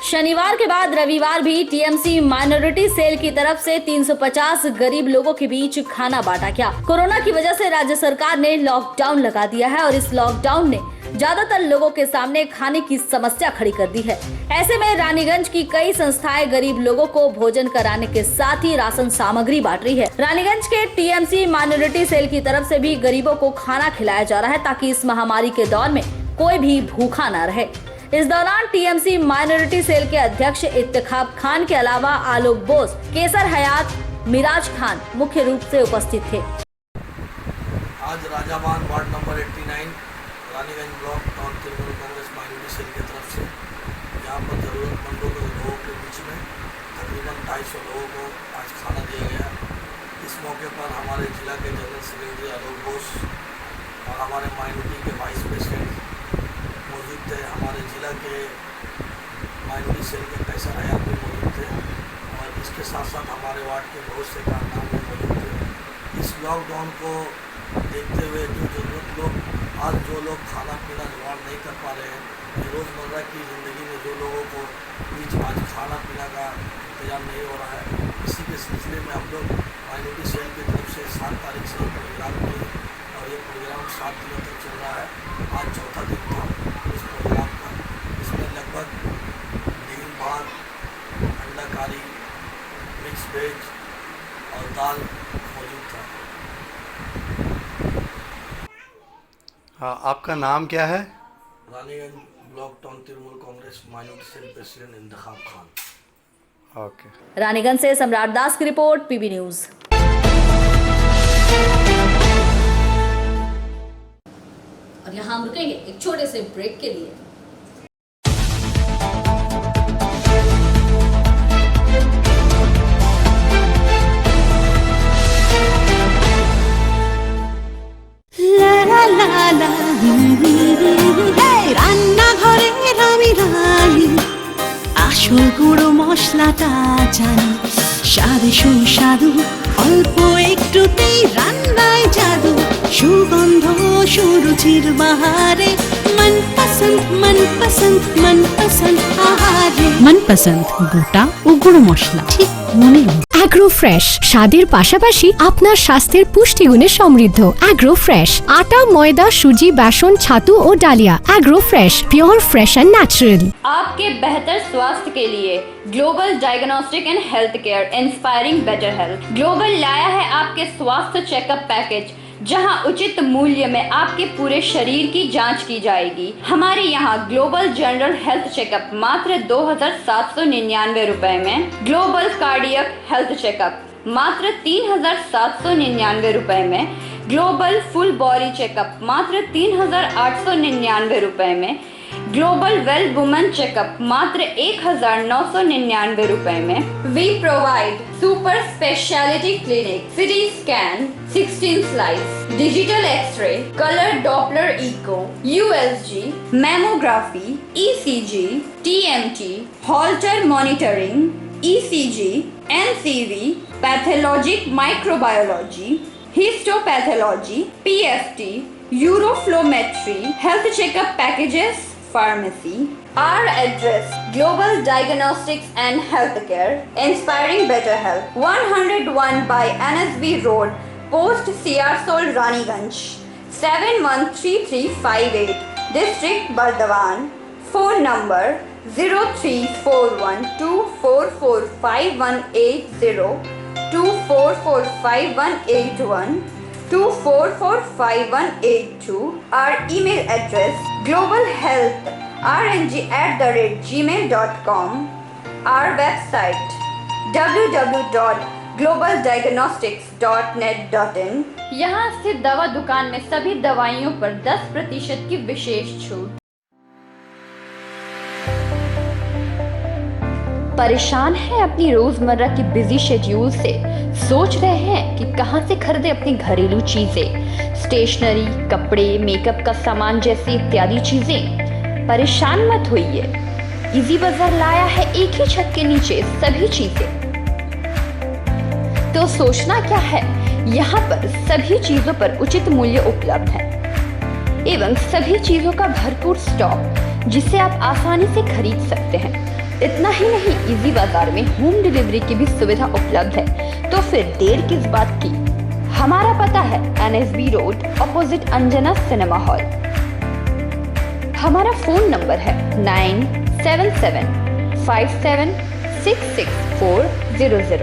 शनिवार के बाद रविवार भी टीएमसी माइनॉरिटी सेल की तरफ से 350 गरीब लोगों के बीच खाना बांटा गया। कोरोना की वजह से राज्य सरकार ने लॉकडाउन लगा दिया है और इस लॉकडाउन ने ज्यादातर लोगों के सामने खाने की समस्या खड़ी कर दी है। ऐसे में रानीगंज की कई संस्थाएं गरीब लोगों को भोजन कराने के साथ ही राशन सामग्री बांट रही है। रानीगंज के टीएमसी माइनॉरिटी सेल की तरफ से भी गरीबों को खाना खिलाया जा रहा है ताकि इस महामारी के दौर में कोई भी भूखा न रहे। इस दौरान टीएमसी माइनॉरिटी सेल के अध्यक्ष इत्तेखाब खान के अलावा आलोक बोस, केसर हयात, मिराज खान मुख्य रूप से उपस्थित थे। आज Rajaban ward number 89 Raniganj block town Trinamool Congress minority cell की तरफ से यहाँ पर ज़रूरतमंदों लोगों के बीच में तकरीबन 250 लोगों को आज खाना दिया गया। इस मौके पर हमारे जिला के जनरल सेक्रेटरी आलोक बोस और हमारे माइनॉरिटी के वाइस प्रेसिडेंट मौजूद थे। हमारे जिला के माइनॉरिटी सेल के कैसर हयात भी मौजूद थे और इसके साथ साथ हमारे वार्ड के बहुत से कारनामे मौजूद थे। इस लॉकडाउन को देखते हुए जो ज़रूरत लोग आज जो लोग खाना पीना जुगाड़ नहीं कर पा रहे हैं, रोज़मर्रा की ज़िंदगी में जो लोगों को बीच आज खाना पीना का इंतजाम नहीं हो रहा है, इसी के सिलसिले में हम लोग माइनॉरिटी सेल की तरफ से 7 तारीख से प्रोग्राम किए और ये प्रोग्राम 7 दिनों तक चल रहा है। आज चौथा दिन था इस प्रोग्राम का। इसमें लगभग दिन भात, अंडा कारी, मिक्स वेज और दाल मौजूद था। हाँ, आपका नाम क्या है? Raniganj block town Trinamool Congress minority cell president Intekhab Khan. Okay. Raniganj से सम्राट दास की रिपोर्ट, पीबी न्यूज। और यहाँ हम रुकेंगे एक छोटे से ब्रेक के लिए। রান্নাঘরের আমি রানী, আসল গুঁড়ো মশলাটা জানি, স্বাদে সুস্বাদু অল্প একটুতেই রান্নায় জাদু, সুগন্ধ সুরুচির বাহারে मनपसंद मनपसंद मनपसंद আহারে मनपसंद গোটা ও গুঁড়ো মশলা ঠিক মনের মতো। অ্যাগ্রো ফ্রেশ স্বাদের পাশাপাশি আপনার স্বাস্থ্যের পুষ্টিগুণে সমৃদ্ধ। অ্যাগ্রো ফ্রেশ আটা, ময়দা, সুজি, বেসন, ছাতু ও ডালিয়া। Agro fresh pure fresh and natural. आपके बेहतर स्वास्थ्य के लिए global diagnostic and health care inspiring better health. Global लाया है आपके स्वास्थ्य चेकअप पैकेज, जहां उचित मूल्य में आपके पूरे शरीर की जांच की जाएगी। हमारे यहाँ ग्लोबल जनरल हेल्थ चेकअप मात्र 2799 रुपए में, ग्लोबल कार्डियक हेल्थ चेकअप मात्र 3799 रुपए में, ग्लोबल फुल बॉडी चेकअप मात्र 3899 रुपए में, ग्लोबल वेल वुमेन चेकअप मात्र 1999 रुपए में। We provide super speciality clinic, CT scan, 16 slice, digital x-ray, colour Doppler echo, USG, mammography, ECG, TMT, Holter monitoring, ECG, NCV, pathologic microbiology, histopathology, PFT, uroflowmetry, health checkup packages, pharmacy. Our address: Global Diagnostics and Healthcare, inspiring better health. 101 by NSB Road, Post Siarsol, Raniganj, 713358, District Bardhaman. Phone number 0341244580, 24458181, 24458182. Our email address: globalhealthrng@gmail.com. Our website: www.globaldiagnostics.net.in. यहाँ स्थित दवा दुकान में सभी दवाइयों पर 10% की विशेष छूट। परेशान है अपनी रोजमर्रा की बिजी शेड्यूल से? सोच रहे हैं कि कहां से खरीदे अपनी घरेलू चीजें, स्टेशनरी, कपड़े, मेकअप का सामान जैसी इत्यादि चीजें? परेशान मत होइए, इजी बाजार लाया है एक ही छत के नीचे सभी चीजें। तो सोचना क्या है, यहाँ पर सभी चीजों पर उचित मूल्य उपलब्ध है एवं सभी चीजों का भरपूर स्टॉक, जिसे आप आसानी से खरीद सकते हैं। इतना ही नहीं, इजी बाजार में होम डिलीवरी की भी सुविधा उपलब्ध है। तो फिर देर किस बात की? हमारा पता है NSB road, opposite Anjana cinema hall. हमारा फोन नंबर है 9775766400।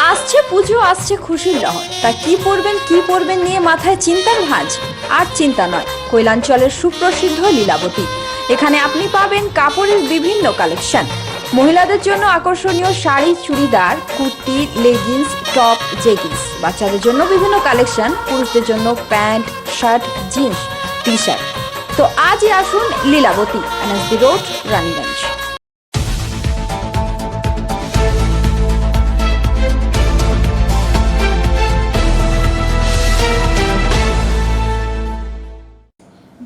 আসছে পুজো, আসছে খুশির লহর, তা কি পরবেন নিয়ে মাথায় চিন্তার ভাঁজ। আর চিন্তা নয়, কৈলাঞ্চলের সুপ্রসিদ্ধ লীলাবতী। এখানে আপনি পাবেন কাপড়ের বিভিন্ন কালেকশন, মহিলাদের জন্য আকর্ষণীয় sari, churidar, kurti, leggings, top, jeggings, বাচ্চাদের জন্য বিভিন্ন কালেকশন, পুরুষদের জন্য pant, shirt, jeans, T shirt. তো আজই আসুন Lilabati, NSB road, Raniganj.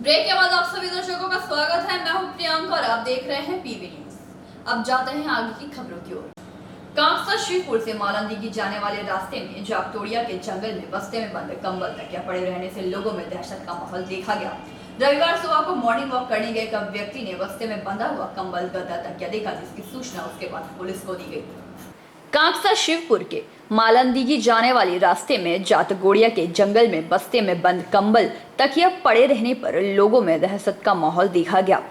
Break के बाद आप सभी अब जाते हैं आगे की खबरों की ओर। कांकसा शिवपुर से मालंदीगी जाने वाले रास्ते में जागतोड़िया के जंगल में बस्ते में बंद कंबल तकिया पड़े रहने से लोगों में दहशत का माहौल देखा गया। रविवार सुबह को मॉर्निंग वॉक करने गए एक व्यक्ति ने बस्ते में बंधा हुआ कंबल गद्दा तकिया देखा, जिसकी सूचना उसके बाद पुलिस को दी गई। कांकसा शिवपुर के मालंदीगी जाने वाले रास्ते में जातगोड़िया के जंगल में बस्ते में बंद कंबल तकिया पड़े रहने पर लोगों में दहशत का माहौल देखा गया।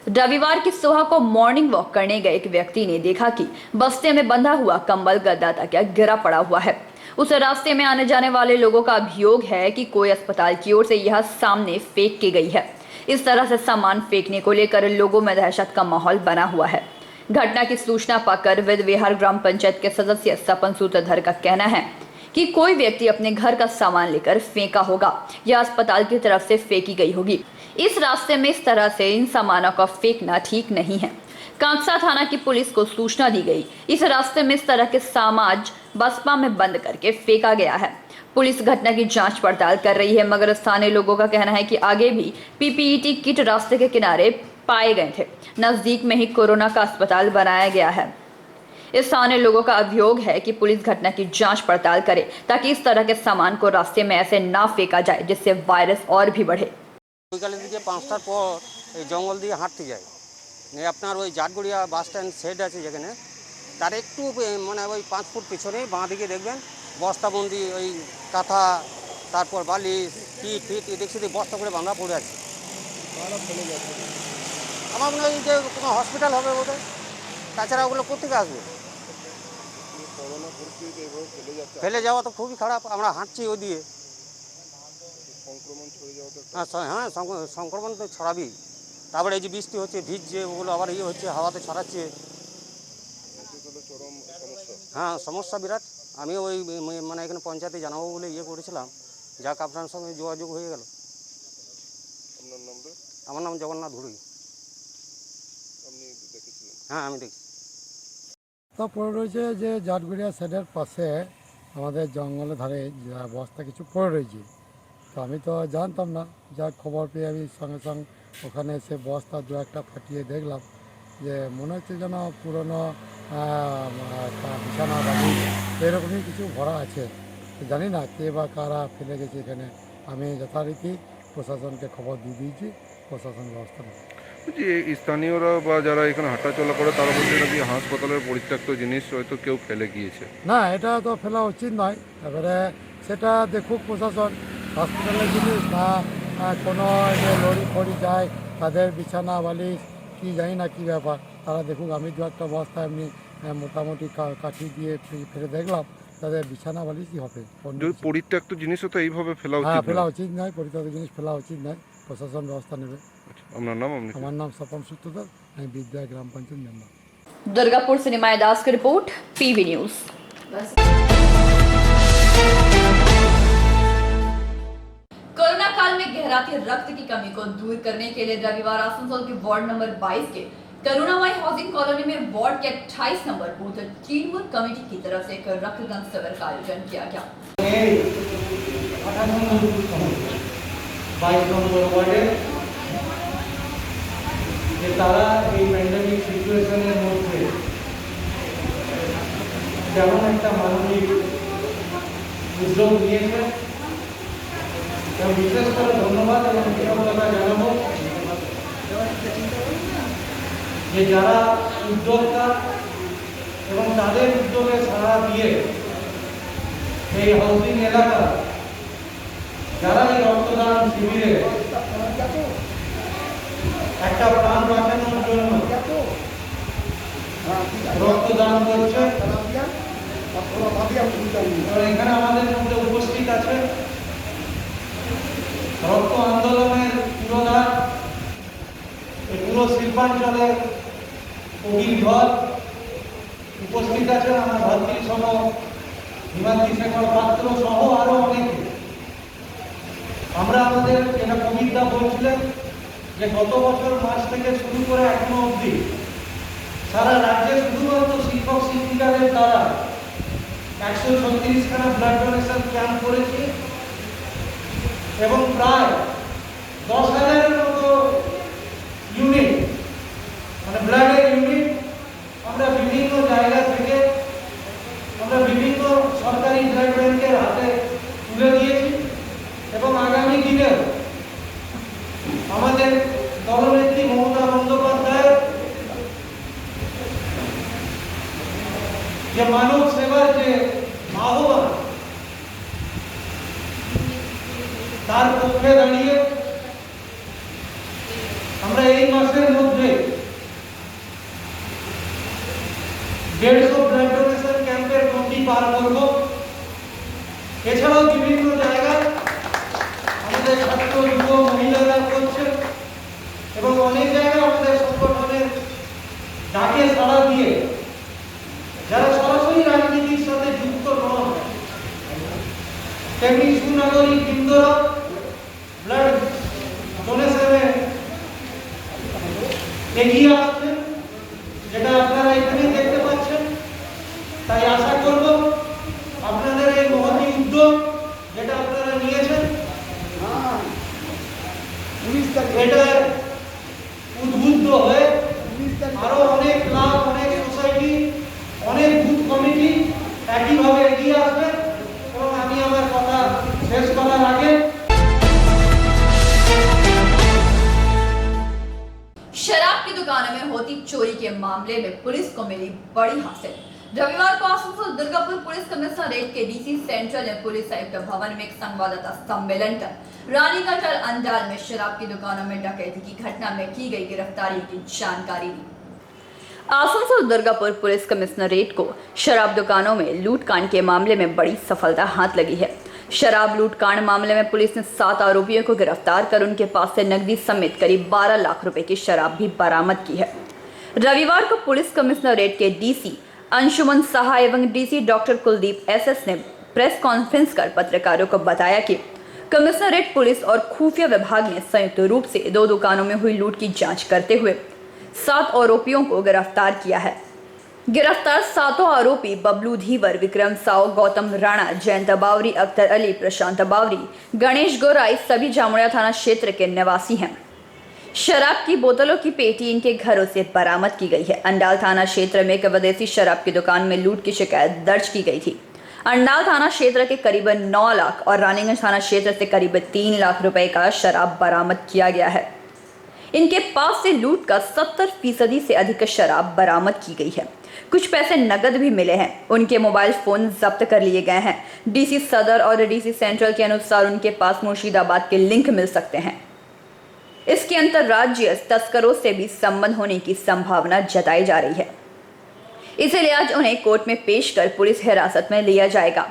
रविवार की सुबह को मॉर्निंग वॉक करने गए एक व्यक्ति ने देखा कि बस्ते में बंधा हुआ कंबल गद्दा तकिया गिरा पड़ा हुआ है। उस रास्ते में आने जाने वाले लोगों का अभियोग है कि कोई अस्पताल की ओर से यह सामने फेंक की गई है। इस तरह से सामान फेंकने को लेकर लोगों में दहशत का माहौल बना हुआ है। घटना की सूचना पाकर विदविहार ग्राम पंचायत के सदस्य सपन सूत्रधर का कहना है कि कोई व्यक्ति अपने घर का सामान लेकर फेंका होगा या अस्पताल की तरफ से फेंकी गई होगी। इस रास्ते में इस तरह से इन सामानों का फेंकना ठीक नहीं है। कांकसा थाना की पुलिस को सूचना दी गई। इस रास्ते में इस तरह के सामान बसपा में बंद करके फेंका गया है। पुलिस घटना की जांच पड़ताल कर रही है, मगर स्थानीय लोगों का कहना है कि आगे भी पीपीईटी किट रास्ते के किनारे पाए गए थे। नजदीक में ही कोरोना का अस्पताल बनाया गया है। स्थानीय लोगों का अभियोग है कि पुलिस घटना की जांच पड़ताल करे ताकि इस तरह के सामान को रास्ते में ऐसे ना फेंका जाए जिससे वायरस और भी बढ़े। বিকালের দিকে 5টার পর এই জঙ্গল দিয়ে হাঁটতে যায়, আপনার ওই জাতগড়িয়া বাস স্ট্যান্ড শেড আছে যেখানে, তার একটু মানে ওই 5 ফুট পিছনেই বাঁ দিকে দেখবেন বস্তাবন্দি ওই কাঁথা, তারপর বালিশ, পিট এদিক সেদিক বস্তা করে বাঁধা পড়ে আছে। আমার মনে হয় যে কোনো হসপিটাল হবে বোধহয়, তাছাড়া ওগুলো কোথেকে আসবে? ফেলে যাওয়া তো খুবই খারাপ। আমরা হাঁটছি ওই দিয়ে, হ্যাঁ সংক্রমণ তো ছড়াবি। তারপরে এই যে বৃষ্টি হচ্ছে ভিজছে, ওগুলো আবার ইয়ে হচ্ছে, হাওয়াতে ছড়াচ্ছে। হ্যাঁ সমস্যা বিরাট। আমি ওই মানে এখানে পঞ্চায়েতে জানাবো বলে ইয়ে করেছিলাম, যাক আপনার সঙ্গে যোগাযোগ হয়ে গেল। আমার নাম জগন্নাথ ধুরুই। হ্যাঁ আমি দেখছি। তা পড়ে রয়েছে যে জাতগড়িয়া সাইডের পাশে আমাদের জঙ্গলের ধারে বস্তা কিছু পড়ে রয়েছে। তো আমি তো জানতাম না, যা খবর পেয়ে আমি সঙ্গে সঙ্গে ওখানে এসে বস্তা দু একটা ফাটিয়ে দেখলাম যে মনে হচ্ছে যেন পুরনো বিছানা বাড়ি এরকমই কিছু ভরা আছে। জানি না কে বা কারা ফেলে গেছে এখানে। আমি যথারীতি প্রশাসনকে খবর দিয়ে দিয়েছি, প্রশাসন ব্যবস্থা নেবে। স্থানীয়রা বা যারা এখানে হাঁটাচলা করে তারা বলছে নাকি হাসপাতালের পরিত্যক্ত জিনিস হয়তো কেউ ফেলে গিয়েছে। না, এটা তো ফেলা উচিত নয়। এবারে সেটা দেখুক প্রশাসন, হসপিটালের জিনিস না কোনো যে লরি ফড়ি যায় তাদের বিছানা বালিশ কি জানি না কী ব্যাপার, তারা দেখুক। আমি দু একটা বস্তা এমনি মোটামুটি কাঠি দিয়ে ফেলে দেখলাম, তাদের বিছানা বালিশই হবে। পরিত্যক্ত জিনিসও তো এইভাবে ফেলা উচিত। হ্যাঁ, ফেলা উচিত নয়, পরিত্যক্ত জিনিস ফেলা উচিত নয়, প্রশাসন ব্যবস্থা নেবে। আপনার নাম? আমার নাম সপন সূত্রধর, আমি বিদ্যা গ্রাম পঞ্চায়েত মেম্বার। दुर्गापुर से निमाय दास की रिपोर्ट, पीवी न्यूज। कोरोना काल में गहराती रक्त की कमी को दूर करने के लिए रविवार आसनसोल के वार्ड नंबर 22 के करुणामय हाउसिंग कॉलोनी में वार्ड के 28 नंबर बूथ तृणमूल कमेटी की तरफ से एक रक्तदान शिविर का आयोजन किया गया। তারা এই প্যান্ডেমিক সিচুয়েশনের মধ্যে যেমন একটা মানবিক উদ্যোগ নিয়েছে, এবং বিশেষ করে ধন্যবাদ এবং কৃতজ্ঞতা জানাবো যে যারা উদ্যোক্তা এবং তাদের উদ্যোগে সাড়া দিয়ে এই হাউজিং এলাকা যারা এই রক্তদান শিবিরে একটা প্রাণ বাঁচানোর জন্য রক্তদান করছে। এখানে আমাদের মধ্যে উপস্থিত আছে রক্ত আন্দোলনের পুরোধার পুরো শিল্পাঞ্চলের অভিঘর উপস্থিত আছেন আমার ভাতৃ সহ হিমাদ্রি শেখর পাত্র সহ আরো অনেকে। আমরা আমাদের এটা কবিতা বলছিলেন যে গত বছর মাস থেকে শুরু করে এখনো অবধি সারা রাজ্যে শুধুমাত্র শিক্ষক শিক্ষিকাদের দ্বারা 136খানা ব্লাড ডোনেশন ক্যাম্প করেছি এবং প্রায় 10,000-এর মতো ইউনিট মানে ব্লাডের ইউনিট পুলিশের হাতে তুলে দিয়েছি এবং আগামী দিনে আমাদের দলনেত্রী মমতা বন্দ্যোপাধ্যায়ের যে মানব সেবার যে আহ্বান, তার পক্ষে দাঁড়িয়ে আমরা এই মাসের মধ্যে 150 ব্লাড ডোনেশন ক্যাম্পের গতি পার করব। এছাড়াও বিভিন্ন জায়গায় আমাদের ছাত্র যুব মহিলারা করছে এবং অনেক জায়গায় আমাদের সংগঠনের ডাকে সাড়া দিয়ে যারা সরাসরি রাজনীতির সাথে যুক্ত নন তেমনি সুনাগরিক বৃন্দরা ব্লাড ডোনেশনে এগিয়ে আসছেন, যেটা আপনারা এখানে দেখতে পাচ্ছেন। তাই আশা করব আপনাদের এই মহতি উদ্যোগ যেটা আপনারা নিয়েছেন, এটা উদ্বুদ্ধ হয়ে আরো অনেক ক্লাব, অনেক সোসাইটি, অনেক বুথ কমিটি একইভাবে এগিয়ে আসবে। এবং আমি আমার কথা শেষ করার আগে शराब की दुकानों में होती चोरी के मामले में पुलिस को मिली बड़ी हासिल। रविवार को आसनसोल दुर्गापुर पुलिस कमिश्नरेट के डीसी सेंट्रल ने पुलिस आयुक्त भवन में एक संवाददाता सम्मेलन कर रानीगंज और अंडाल में शराब की दुकानों में डकैती की घटना में की गई गिरफ्तारी की जानकारी दी। आसनसोल दुर्गापुर पुलिस कमिश्नरेट को शराब दुकानों में लूटकांड के मामले में बड़ी सफलता हाथ लगी है। शराब लूटकांड मामले में पुलिस ने 7 आरोपियों को गिरफ्तार कर उनके पास से नकदी समेत करीब 12 लाख रुपए की शराब भी बरामद की है। रविवार को पुलिस कमिश्नरेट के डीसी अंशुमन साहा एवं डीसी डॉक्टर कुलदीप एसएस ने प्रेस कॉन्फ्रेंस कर पत्रकारों को बताया कि कमिश्नरेट पुलिस और खुफिया विभाग ने संयुक्त रूप से 2 दुकानों में हुई लूट की जांच करते हुए 7 आरोपियों को गिरफ्तार किया है। गिरफ्तार 7 आरोपी बबलू धीवर, विक्रम साव, गौतम राणा, जयंत बावरी, अख्तर अली, प्रशांत बावरी, गणेश गोराई सभी जामुड़िया थाना क्षेत्र के निवासी हैं। शराब की बोतलों की पेटी इनके घरों से बरामद की गई है। अंडाल थाना क्षेत्र में एक विदेशी शराब की दुकान में लूट की शिकायत दर्ज की गई थी। अंडाल थाना क्षेत्र के करीबन 9 लाख और रानीगंज थाना क्षेत्र से करीब 3 लाख रुपए का शराब बरामद किया गया है। इनके पास से लूट का 70% से अधिक शराब बरामद की गई है। कुछ पैसे नगद भी मिले हैं। उनके मोबाइल फोन जब्त कर लिए गए हैं। डीसी सदर और डीसी सेंट्रल के अनुसार उनके पास मुर्शिदाबाद के लिंक मिल सकते हैं। इसके अंतर्राज्यीय तस्करों से भी संबंध होने की संभावना जताई जा रही है। इसलिए आज उन्हें कोर्ट में पेश कर पुलिस हिरासत में लिया जाएगा।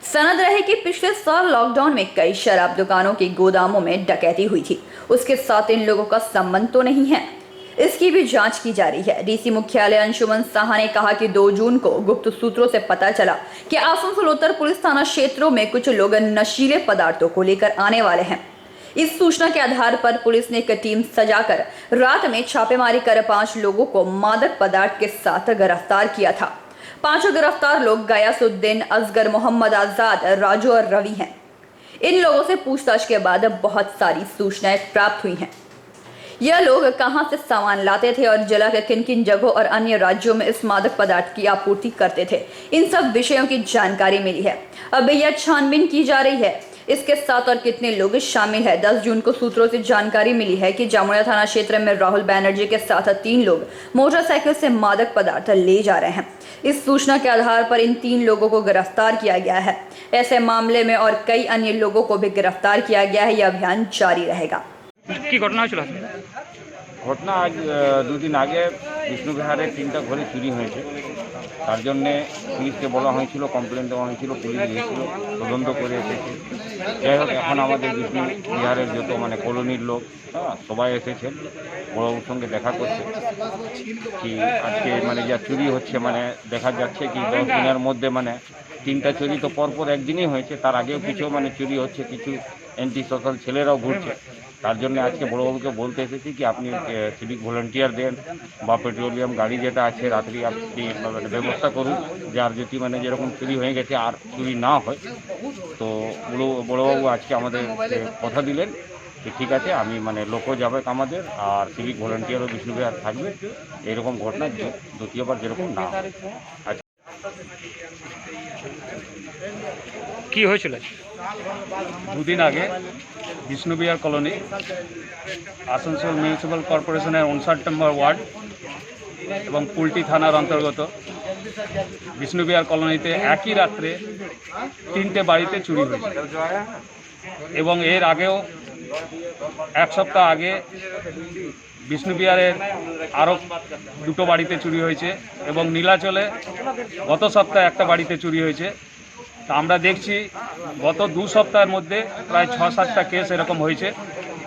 सनद रहे कि पिछले साल लॉकडाउन में कई शराब दुकानों के गोदामों में डकैती हुई थी। उसके साथ इन लोगों का संबंध तो नहीं है, इसकी भी जांच की जा रही है। डीसी मुख्यालय अंशुमन साहा ने कहा कि 2 जून को गुप्त सूत्रों से पता चला कि आसनसोल उत्तर पुलिस थाना क्षेत्रों में कुछ लोग नशीले पदार्थों को लेकर आने वाले हैं। इस सूचना के आधार पर पुलिस ने एक टीम सजाकर रात में छापेमारी कर 5 लोगों को मादक पदार्थ के साथ गिरफ्तार किया था। 5 गिरफ्तार लोग गयासुद्दीन, असगर, मोहम्मद आजाद, राजू और रवि हैं। इन लोगों से पूछताछ के बाद बहुत सारी सूचनाएं प्राप्त हुई हैं। यह लोग कहां से सामान लाते थे और जिला के किन किन जगहों और अन्य राज्यों में इस मादक पदार्थ की आपूर्ति करते थे, इन सब विषयों की जानकारी मिली है। अब यह छानबीन की जा रही है इसके साथ और कितने लोग शामिल है। 10 जून को सूत्रों से जानकारी मिली है कि जामुड़िया थाना क्षेत्र में राहुल बैनर्जी के साथ 3 लोग मोटरसाइकिल से मादक पदार्थ ले जा रहे हैं। इस सूचना के आधार पर इन 3 लोगों को गिरफ्तार किया गया है। ऐसे मामले में और कई अन्य लोगों को भी गिरफ्तार किया गया है। यह अभियान जारी रहेगा। কি ঘটনা হয়েছিল? ঘটনা আজ 2 দিন আগে বিষ্ণুবিহারে 3টা ঘরে চুরি হয়েছে। তার জন্যে পুলিশকে বলা হয়েছিল, কমপ্লেন দেওয়া হয়েছিল, পুলিশ গিয়েছিল, তদন্ত করে এসেছে। যাই হোক, এখন আমাদের বিষ্ণুবিহারের যত কলোনির লোক সবাই এসেছেন, বড়বাবুর সঙ্গে দেখা করছে কি আজকে যা চুরি হচ্ছে দেখা যাচ্ছে কি 10 দিনের মধ্যে 3টা চুরি তো পরপর একদিনই হয়েছে। তার আগেও কিছু চুরি হচ্ছে, কিছু অ্যান্টি সোশ্যাল ছেলেরাও ঘুরছে। তার জন্য আজকে বড়বাবুকে বলতে এসেছি কি আপনি সিভিক ভলেন্টিয়ার দেন বা পেট্রোলিয়াম গাড়ি যেটা আছে রাত্রি আপনি ব্যবস্থা করুন, যে আর যদি যেরকম চুরি হয়ে গেছে আর চুরি না হয়। তো বড়বাবু আজকে আমাদের কথা দিলেন যে ঠিক আছে, আমি লোকও যাবে আমাদের আর সিভিক ভলেন্টিয়ারও বিষ্ণুবিহার থাকবে, এরকম ঘটনা দ্বিতীয়বার যেরকম না হয়। আচ্ছা। কি হয়েছিল? দুদিন আগে বিষ্ণুবিহার কলোনি, আসানসোল মিউনিসিপ্যাল কর্পোরেশনের 59 নম্বর ওয়ার্ড এবং কুলটি থানার অন্তর্গত বিষ্ণুবিহার কলোনিতে একই রাত্রে 3টে বাড়িতে চুরি হয়েছে এবং এর আগেও এক সপ্তাহ আগে বিষ্ণুবিহারের আরও 2টো বাড়িতে চুরি হয়েছে এবং নীলাচলে গত সপ্তাহে একটা বাড়িতে চুরি হয়েছে। তা আমরা দেখছি গত 2 সপ্তাহের মধ্যে প্রায় 6-7টা কেস এরকম হয়েছে,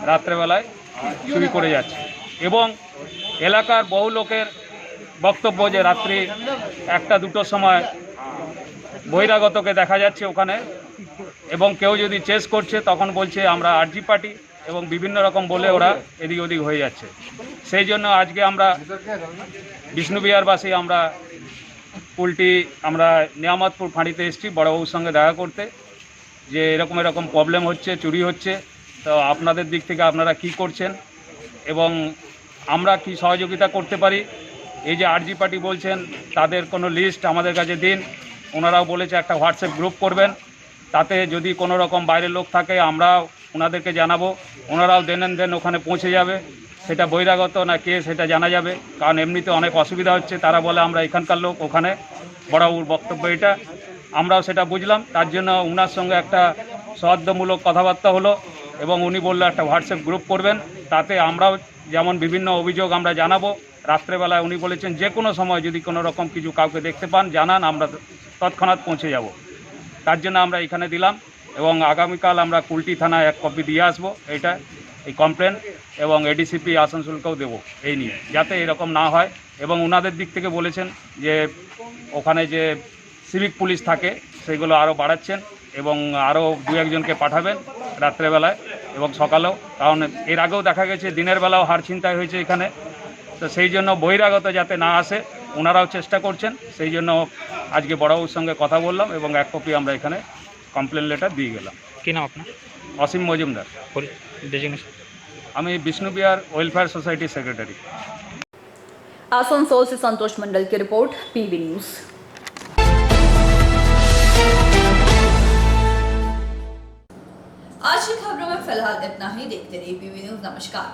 রাত্রেবেলায় চুরি করে যাচ্ছে এবং এলাকার বহু লোকের বক্তব্য যে রাত্রি 1টা-2টোর সময় বহিরাগতকে দেখা যাচ্ছে ওখানে এবং কেউ যদি চেস করছে তখন বলছে আমরা আরজি পার্টি এবং বিভিন্ন রকম বলে ওরা এদিক ওদিক হয়ে যাচ্ছে। সেই জন্য আজকে আমরা বিষ্ণুবিহারবাসী আমরা কুলটি আমরা নিয়ামতপুর ফাঁড়িতে এসেছি বড়বাবুর সঙ্গে দেখা করতে যে এরকম প্রবলেম হচ্ছে, চুরি হচ্ছে, তো আপনাদের দিক থেকে আপনারা কি করছেন এবং আমরা কি সহযোগিতা করতে পারি। এই যে আরজি পার্টি বলছেন তাদের কোনো লিস্ট আমাদের কাছে দিন। ওনারাও বলেছে একটা হোয়াটসঅ্যাপ গ্রুপ করবেন, তাতে যদি কোনো রকম বাইরের লোক থাকে আমরা ওনাদেরকে জানাবো, ওনারাও দেন ওখানে পৌঁছে যাবে। সেটা বহিরাগত না কে সেটা জানা যাবে, কারণ এমনিতে অনেক অসুবিধা হচ্ছে। তারা বলে আমরা এখানকার লোক, ওখানে বড়বাবুর বক্তব্য এটা, আমরাও সেটা বুঝলাম। তার জন্য ওনার সঙ্গে একটা সৌহার্দ্যমূলক কথাবার্তা হলো এবং উনি বললো একটা হোয়াটসঅ্যাপ গ্রুপ করবেন, তাতে আমরাও যেমন বিভিন্ন অভিযোগ আমরা জানাবো। রাত্রেবেলায় উনি বলেছেন যে কোনো সময় যদি কোনো রকম কিছু কাউকে দেখতে পান জানান, আমরা তৎক্ষণাৎ পৌঁছে যাব। তার জন্য আমরা এখানে দিলাম এবং আগামীকাল আমরা কুলটি থানায় এক কপি দিয়ে আসবো এই কমপ্লেন এবং এডিসিপি আসানসোলকেও দেবো এই নিয়ে, যাতে এরকম না হয়। এবং ওনাদের দিক থেকে বলেছেন যে ওখানে যে সিভিক পুলিশ থাকে সেগুলো আরও বাড়াচ্ছেন এবং আরও 2-1জনকে পাঠাবেন রাত্রেবেলায় এবং সকালেও, কারণ এর আগেও দেখা গেছে দিনের বেলাও হার ছিনতাই হয়েছে এখানে। তো সেই জন্য বহিরাগত যাতে না আসে ওনারাও চেষ্টা করছেন। সেই জন্য আজকে বড়বাবুর সঙ্গে কথা বললাম এবং এক কপি আমরা এখানে কমপ্লেন লেটার দিয়ে গেলাম। কি নাম আপনার? অসীম মজুমদার। আমি বিষ্ণুবিহার ওয়েলফেয়ার সোसाइटी सेक्रेटरी। आसनसोल से संतोष मंडल की रिपोर्ट, पीबी न्यूज। आज की खबरों में फिलहाल इतना ही। देखते रहिए पीबी न्यूज। नमस्कार।